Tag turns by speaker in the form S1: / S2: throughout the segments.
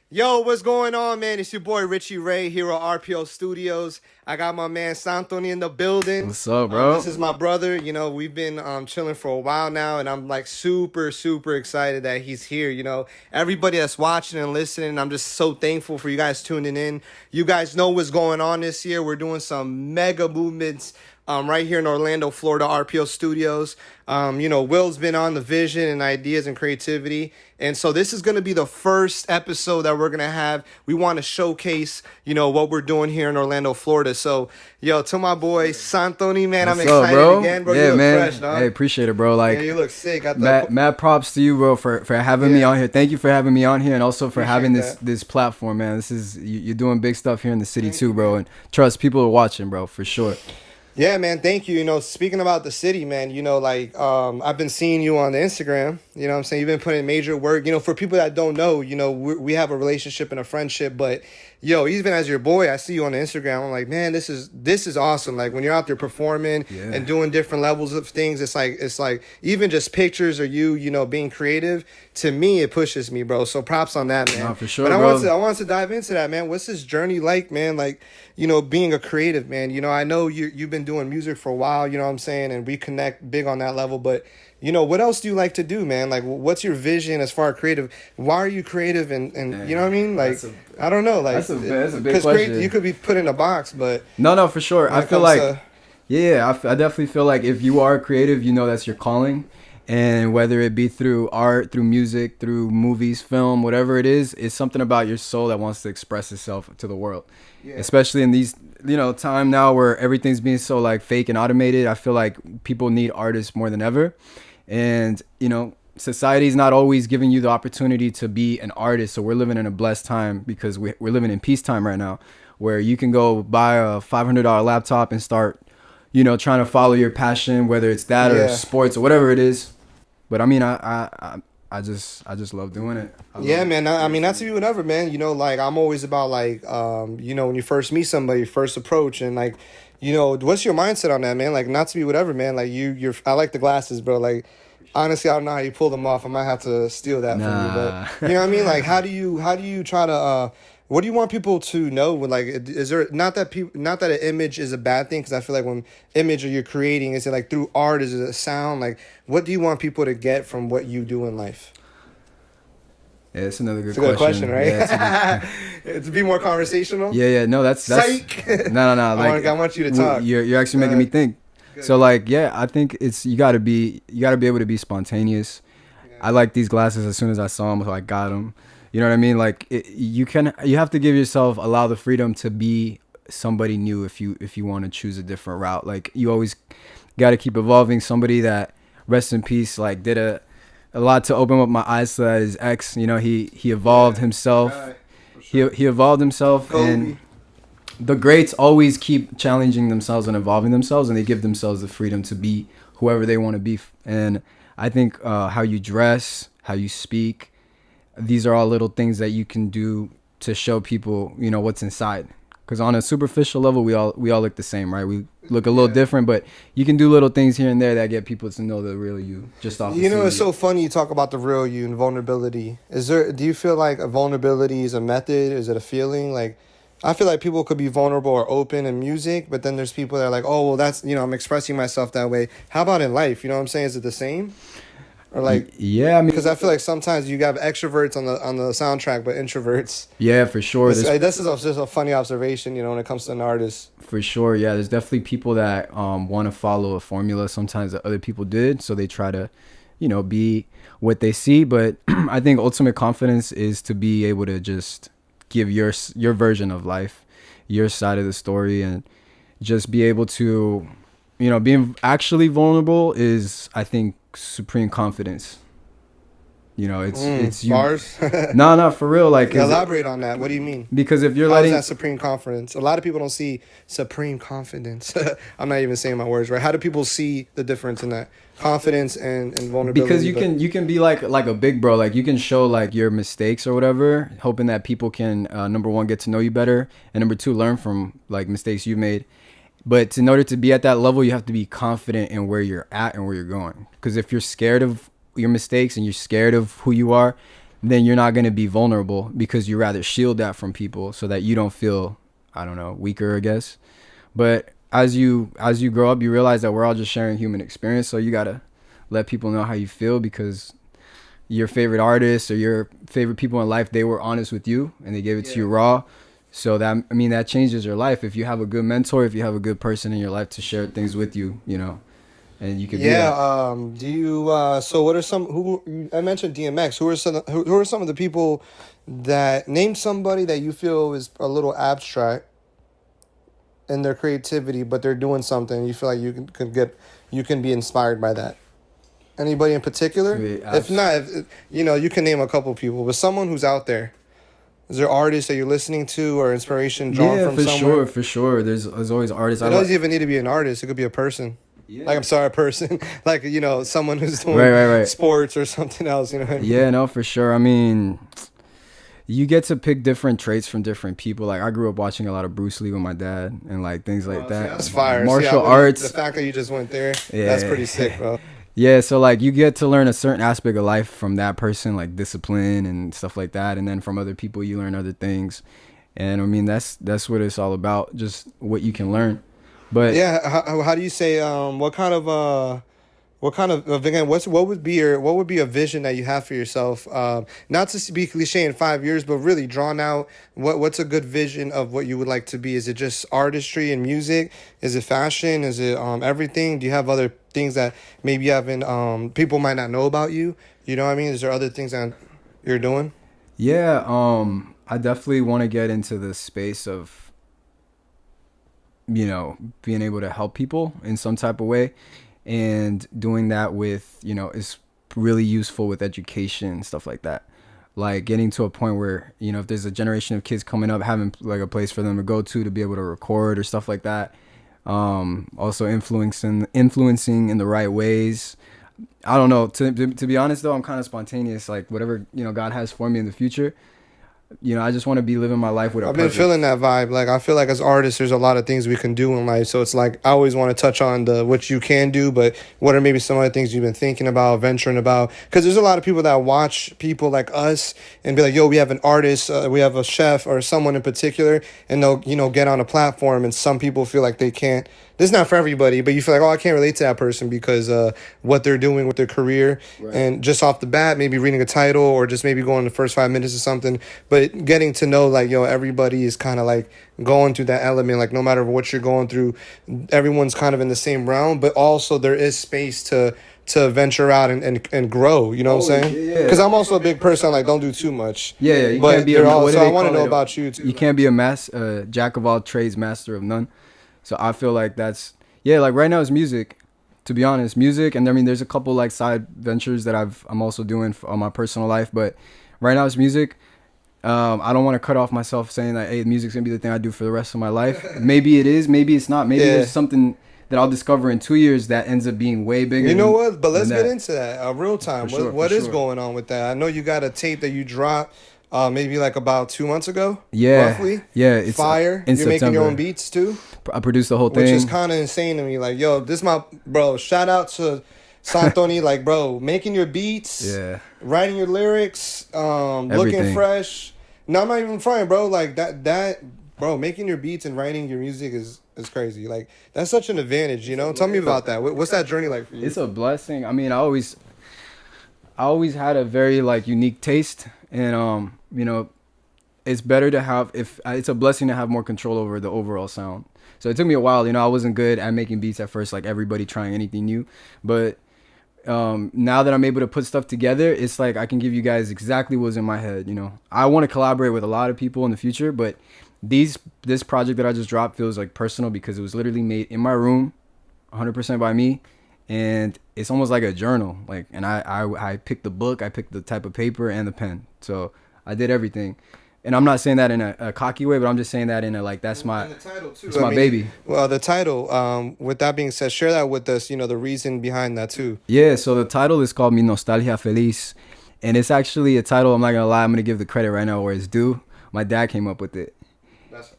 S1: Yo, what's going on, man? It's your boy Richie Ray here at RPL Studios. I got my man SANTONY in the building.
S2: What's up,
S1: This
S2: bro?
S1: is my brother. We've been chilling for a while now, and I'm like super, super excited that he's here. Everybody that's watching and listening, I'm just so thankful for you guys tuning in. You guys know what's going on this year. We're doing some mega movements right here in Orlando, Florida, RPL Studios. Will's been on the vision and ideas and creativity. And so this is going to be the first episode that we're going to have. We want to showcase, what we're doing here in Orlando, Florida. So, to my boy, Santoni, man, I'm
S2: What's up,
S1: excited
S2: bro?
S1: again, bro. You
S2: Yeah,
S1: look
S2: man.
S1: fresh, dog.
S2: Hey, appreciate it, bro.
S1: Yeah, you look sick. Got the
S2: Mad props to you, bro, for having me
S1: Yeah.
S2: on here. Thank you for having me on here, and also for having
S1: Appreciate
S2: this platform, man. You're doing big stuff here in the city
S1: Thank
S2: too,
S1: you,
S2: bro.
S1: man.
S2: And trust, people are watching, bro, for sure.
S1: Yeah, man, thank you. Speaking about the city, man, I've been seeing you on the Instagram. You know what I'm saying? You've been putting in major work. For people that don't know, we have a relationship and a friendship, but even as your boy, I see you on the Instagram. I'm like, man, this is awesome. Like when you're out there performing
S2: Yeah.
S1: and doing different levels of things, it's like even just pictures or being creative, to me it pushes me, bro. So props on that, man.
S2: No, for sure,
S1: But I
S2: bro.
S1: want to I want to dive into that, man. What's this journey like, man? Like, being a creative, man. I know you've been doing music for a while, you know what I'm saying, and we connect big on that level, but what else do you like to do, man? Like, what's your vision as far as creative? Why are you creative? And you know what I mean? Like, I don't know. Like,
S2: That's a big
S1: because
S2: question.
S1: you could be put in a box, but
S2: No, for sure.
S1: when
S2: I
S1: it
S2: feel
S1: comes
S2: like,
S1: to
S2: yeah, I definitely feel like if you are creative, that's your calling. And whether it be through art, through music, through movies, film, whatever it is, it's something about your soul that wants to express itself to the world.
S1: yeah,
S2: Especially in these, time now where everything's being so like fake and automated. I feel like people need artists more than ever. And, society's not always giving you the opportunity to be an artist. So we're living in a blessed time because we're living in peacetime right now, where you can go buy a $500 laptop and start, trying to follow your passion, whether it's that or
S1: yeah.
S2: sports or whatever it is. But I mean, I just love doing it. I
S1: Yeah,
S2: love
S1: man. I mean, not to be whatever, man. Like I'm always about like, when you first meet somebody, first approach, and like, what's your mindset on that, man? Like, not to be whatever, man. Like I like the glasses, bro. Like, honestly, I don't know how you pull them off. I might have to steal that from you, but
S2: Nah.
S1: you know what I mean? Like, how do you try to what do you want people to know? Like, is there not that an image is a bad thing? Because I feel like when image you're creating, is it like through art? Is it a sound? Like, what do you want people to get from what you do in life?
S2: Yeah, it's another good
S1: It's a good question, right?
S2: Yeah,
S1: To be more conversational.
S2: yeah. No, that's
S1: Psych.
S2: no. Like
S1: I want you to talk.
S2: you're actually
S1: Go
S2: making me
S1: ahead.
S2: think.
S1: Good,
S2: So
S1: good.
S2: like, yeah, I think it's you gotta be able to be spontaneous.
S1: Yeah.
S2: I like these glasses as soon as I saw them, so I got them. You know what I mean? Like you have to give yourself allow the freedom to be somebody new if you want to choose a different route. Like you always got to keep evolving. Somebody that rest in peace like did a lot to open up my eyes to that is X. He evolved
S1: Yeah.
S2: himself.
S1: Right. For
S2: He
S1: sure.
S2: he evolved himself
S1: Kobe.
S2: and the greats always keep challenging themselves and evolving themselves, and they give themselves the freedom to be whoever they want to be. And I think how you dress, how you speak, these are all little things that you can do to show people, what's inside. Because on a superficial level, we all look the same, right? We look a little
S1: Yeah.
S2: different, but you can do little things here and there that get people to know the real you just off.
S1: It's so funny you talk about the real you and vulnerability. Do you feel like a vulnerability is a method? Is it a feeling? Like, I feel like people could be vulnerable or open in music, but then there's people that are like, oh, well, that's, I'm expressing myself that way. How about in life? You know what I'm saying? Is it the same? Or like,
S2: Yeah, I mean,
S1: because I feel like sometimes you have extroverts on the soundtrack, but introverts.
S2: yeah, for sure.
S1: This is just a funny observation, when it comes to an artist.
S2: For sure, yeah. There's definitely people that want to follow a formula sometimes that other people did, so they try to, be what they see. But I think ultimate confidence is to be able to just give your version of life, your side of the story, and just be able to, being actually vulnerable is, I think, supreme confidence. It's you.
S1: Bars.
S2: No, for real. Like,
S1: Elaborate on that. What do you mean?
S2: because if you're
S1: How is
S2: letting
S1: that supreme confidence? A lot of people don't see supreme confidence. I'm not even saying my words right. How do people see the difference in that confidence and vulnerability?
S2: because you can be like a big bro, like you can show like your mistakes or whatever, hoping that people can number one get to know you better, and number two learn from like mistakes you made. But in order to be at that level, you have to be confident in where you're at and where you're going. Because if you're scared of your mistakes and you're scared of who you are, then you're not going to be vulnerable because you rather shield that from people so that you don't feel, I don't know, weaker, I guess. But as you grow up, you realize that we're all just sharing human experience. So you got to let people know how you feel, because your favorite artists or your favorite people in life, they were honest with you and they gave it to you raw. So that, I mean, that changes your life. If you have a good mentor, if you have a good person in your life to share things with you, you know, and you could do that.
S1: Do you so what are some who I mentioned DMX, who are some of the people that name somebody that you feel is a little abstract in their creativity, but they're doing something you feel like you can be inspired by that? Anybody in particular?
S2: Wait,
S1: If not, you know, you can name a couple people, but someone who's out there. Is there artists that you're listening to or inspiration drawn
S2: Yeah,
S1: from
S2: for
S1: somewhere?
S2: sure, for sure. There's always artists.
S1: It doesn't even need to be an artist. It could be a person.
S2: Yeah.
S1: Like, I'm sorry, a person. Like, you know, someone who's doing
S2: Right.
S1: sports or something else, you know what I mean?
S2: Yeah, no, for sure. I mean, you get to pick different traits from different people. Like, I grew up watching a lot of Bruce Lee with my dad and like things like that.
S1: That's fire.
S2: Martial
S1: The
S2: arts.
S1: fact that you just went there,
S2: Yeah.
S1: that's pretty sick, bro.
S2: Yeah, so like you get to learn a certain aspect of life from that person, like discipline and stuff like that, and then from other people you learn other things. And I mean that's what it's all about, just what you can learn. But
S1: Yeah, how do you say, what kind of again? What would be a vision that you have for yourself? Not to be cliche in 5 years, but really drawn out. What's a good vision of what you would like to be? Is it just artistry and music? Is it fashion? Is it everything? Do you have other things that maybe you haven't people might not know about you? You know what I mean? Is there other things that you're doing?
S2: yeah, I definitely want to get into the space of, you know, being able to help people in some type of way, and doing that with, you know, is really useful with education and stuff like that. Like getting to a point where, you know, if there's a generation of kids coming up, having like a place for them to go to be able to record or stuff like that. Also influencing in the right ways. I don't know. To be honest though, I'm kind of spontaneous. Like whatever, you know, God has for me in the future, you know, I just want to be living my life with a
S1: I've been
S2: purpose.
S1: feeling that vibe. Like, I feel like as artists, there's a lot of things we can do in life. So it's like I always want to touch on the what you can do, but what are maybe some other things you've been thinking about, venturing about? Because there's a lot of people that watch people like us and be like, "Yo, we have an artist, we have a chef or someone in particular," and they'll, you know, get on a platform, and some people feel like they can't. This is not for everybody, but you feel like, oh, I can't relate to that person because what they're doing with their career.
S2: Right.
S1: And just off the bat, maybe reading a title or just maybe going the first 5 minutes or something, but getting to know, like, yo, everybody is kind of like going through that element. Like, no matter what you're going through, everyone's kind of in the same realm, but also there is space to venture out and grow, you know what I'm saying?
S2: yeah.
S1: Because I'm also a big person, like, don't do too much.
S2: Yeah, you
S1: But
S2: can't be
S1: they're all,
S2: what do
S1: so I
S2: they
S1: want to
S2: call
S1: know
S2: it?
S1: about you too.
S2: You can't be a jack of all trades, master of none. So I feel like that's, yeah, like right now it's music, to be honest, music. And I mean, there's a couple like side ventures that I'm also doing on my personal life, but right now it's music. I don't want to cut off myself saying that, hey, music's gonna be the thing I do for the rest of my life. Maybe it is, maybe it's not. Maybe there's something that I'll discover in 2 years that ends up being way bigger.
S1: You know what? But let's get into that. Real time.
S2: For sure,
S1: What
S2: for
S1: is
S2: sure.
S1: going on with that? I know you got a tape that you dropped maybe like about 2 months ago.
S2: Yeah,
S1: Roughly.
S2: yeah, it's
S1: fire.
S2: in
S1: You're making your
S2: September.
S1: own beats too,
S2: I produced the whole thing.
S1: which is kind of insane to me. Like, yo, this my bro. Shout out to SANTONY. Like, bro, making your beats,
S2: Yeah.
S1: writing your lyrics, looking
S2: Everything.
S1: fresh. No, I'm not even frying, bro. Like that, bro. Making your beats and writing your music is crazy. Like, that's such an advantage, you know. Tell me about that. What's that journey like for you?
S2: It's a blessing. I mean, I always had a very like unique taste, and you know, it's better to have, if it's a blessing to have more control over the overall sound. So it took me a while, you know, I wasn't good at making beats at first, like everybody trying anything new, but now that I'm able to put stuff together, it's like I can give you guys exactly what's in my head. You know, I want to collaborate with a lot of people in the future, but this project that I just dropped feels like personal because it was literally made in my room, 100% by me, and it's almost like a journal. Like, and I picked the book, I picked the type of paper and the pen, so I did everything. And I'm not saying that in a cocky way, but I'm just saying that in a like, that's my,
S1: And the title too.
S2: it's my baby.
S1: Well, the title. With that being said, share that with us. You know, the reason behind that too.
S2: Yeah, so the title is called Mi Nostalgia Feliz, and it's actually a title, I'm not gonna lie, I'm gonna give the credit right now where it's due. My dad came up with it.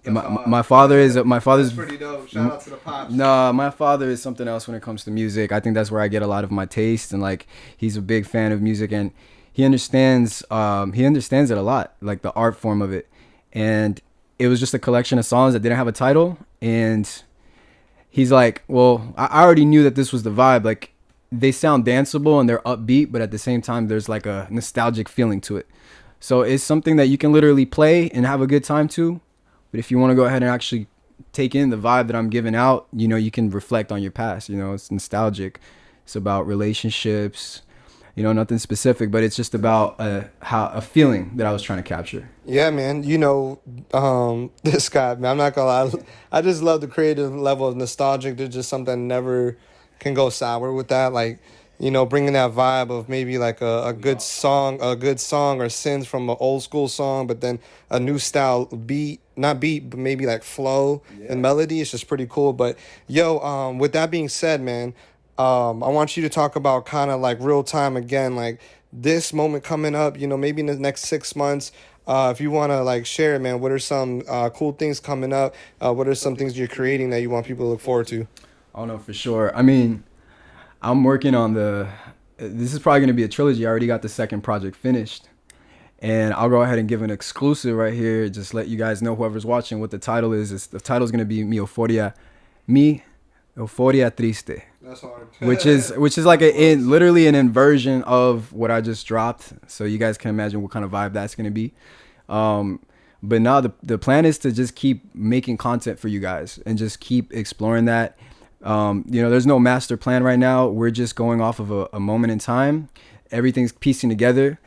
S2: And my father's
S1: That's pretty dope. Shout out to the pops.
S2: No, my father is something else when it comes to music. I think that's where I get a lot of my taste, and like he's a big fan of music, and he understands it a lot, like the art form of it. And it was just a collection of songs that didn't have a title. And he's like, well, I already knew that this was the vibe. Like, they sound danceable and they're upbeat, but at the same time, there's like a nostalgic feeling to it. So it's something that you can literally play and have a good time to. But if you want to go ahead and actually take in the vibe that I'm giving out, you know, you can reflect on your past. You know, it's nostalgic. It's about relationships, you know, nothing specific, but it's just about a feeling that I was trying to capture.
S1: Yeah, man. You know, this guy, man, I'm not gonna lie. I just love the creative level of nostalgic. There's just something that never can go sour with that. Like, you know, bringing that vibe of maybe like a good song, or sins from an old school song, but then a new style beat, not beat, but maybe like flow and melody. It's just pretty cool. But yo, with that being said, man, I want you to talk about kind of like real time again, like this moment coming up, you know, maybe in the next 6 months. If you want to like share it, man, what are some cool things coming up? What are some things you're creating that you want people to look forward to?
S2: I don't know for sure. I mean, I'm working on this is probably going to be a trilogy. I already got the second project finished. And I'll go ahead and give an exclusive right here. Just let you guys know, whoever's watching, what the title is. The title is going to be Mi Euforia Triste.
S1: That's hard.
S2: which is like literally an inversion of what I just dropped. So you guys can imagine what kind of vibe that's going to be. But now the plan is to just keep making content for you guys and just keep exploring that. You know, there's no master plan right now. We're just going off of a moment in time. Everything's piecing together.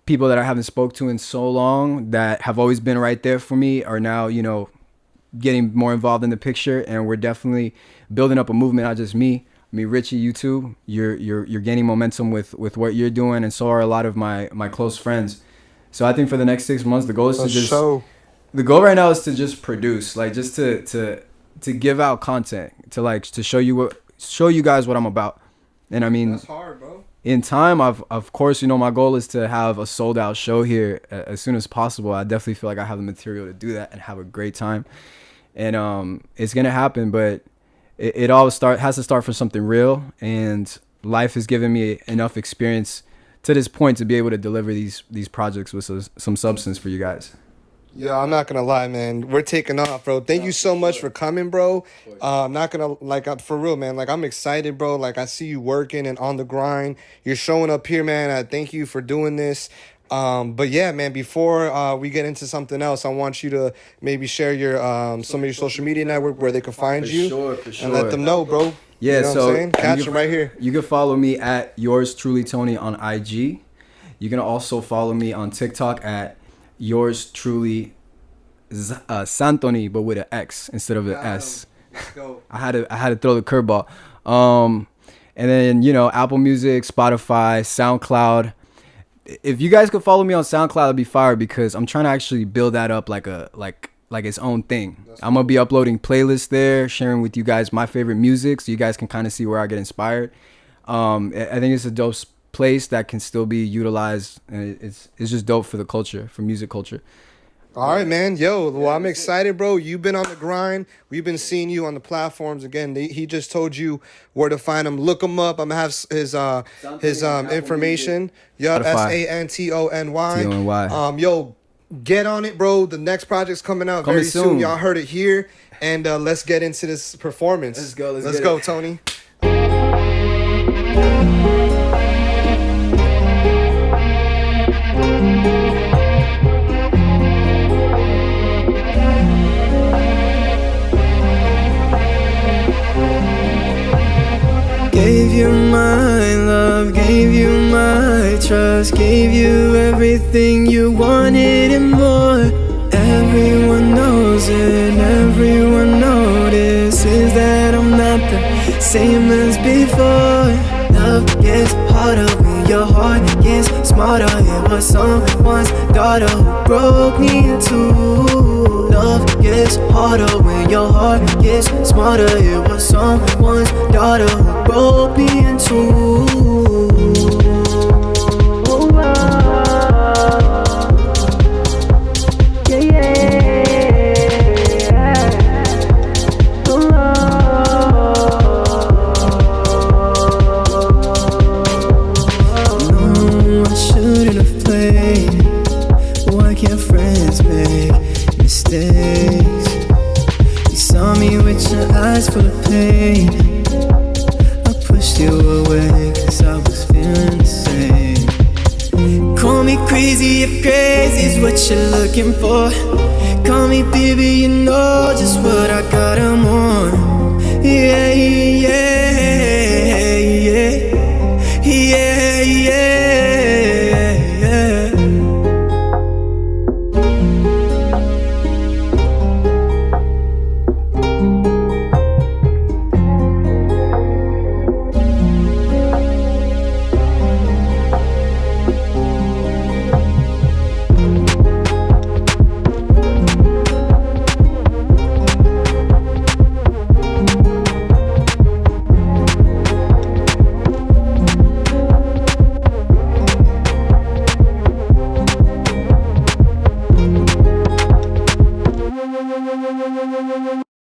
S2: People that I haven't spoke to in so long that have always been right there for me are now, you know, getting more involved in the picture. And we're definitely building up a movement, not just me. I mean, Richie, you too. You're gaining momentum with what you're doing, and so are a lot of my close friends. So I think for the next 6 months, the goal is the goal right now is to just produce, like just to give out content, to show you guys what I'm about. And I mean,
S1: that's hard, bro.
S2: In time, of course, you know, my goal is to have a sold out show here as soon as possible. I definitely feel like I have the material to do that and have a great time. And it's gonna happen, but it all has to start from something real. And life has given me enough experience to this point to be able to deliver these projects with some substance for you guys.
S1: Yeah, I'm not gonna lie, man. We're taking off, bro. Thank you so much for coming, bro. I'm not gonna for real, man. Like, I'm excited, bro. Like, I see you working and on the grind. You're showing up here, man. I thank you for doing this. But yeah, man. Before we get into something else, I want you to maybe share your some of your social media network where they can find you,
S2: For sure.
S1: and let them know, bro.
S2: Yeah,
S1: you know
S2: so
S1: what I'm saying? Catch them right here.
S2: You can follow me at yours truly Tony on IG. You can also follow me on TikTok at yours truly SANTONY, but with an X instead of an S.
S1: Let's go.
S2: I had to throw the curveball. And then, you know, Apple Music, Spotify, SoundCloud. If you guys could follow me on SoundCloud, it'd be fire, because I'm trying to actually build that up like its own thing. I'm gonna be uploading playlists there, sharing with you guys my favorite music, so you guys can kind of see where I get inspired. I think it's a dope place that can still be utilized, and it's just dope for the culture, for music culture.
S1: All right, man. Yo, well, I'm excited, bro. You've been on the grind. We've been seeing you on the platforms. Again, he just told you where to find him. Look him up. I'm gonna have his information. Yup, SANTONY.
S2: TONY.
S1: Yo, get on it, bro. The next project's coming out very soon. Y'all heard it here. And let's get into this performance.
S2: Let's go.
S1: Let's go, Tony.
S3: Gave you my love, gave you my trust, gave you everything you wanted and more. Everyone knows it, everyone notices that I'm not the same as before. Love gets harder when your heart gets smarter. It was someone's daughter who broke me in two. Love gets harder when your heart gets smarter. It was someone's daughter who broke me in two. Shouldn't have days. You saw me with your eyes full of pain. I pushed you away cause I was feeling the same. Call me crazy if crazy's what you're looking for. Call me baby, you know just what I got 'em on. Yeah, yeah, yeah, yeah, yeah, yeah.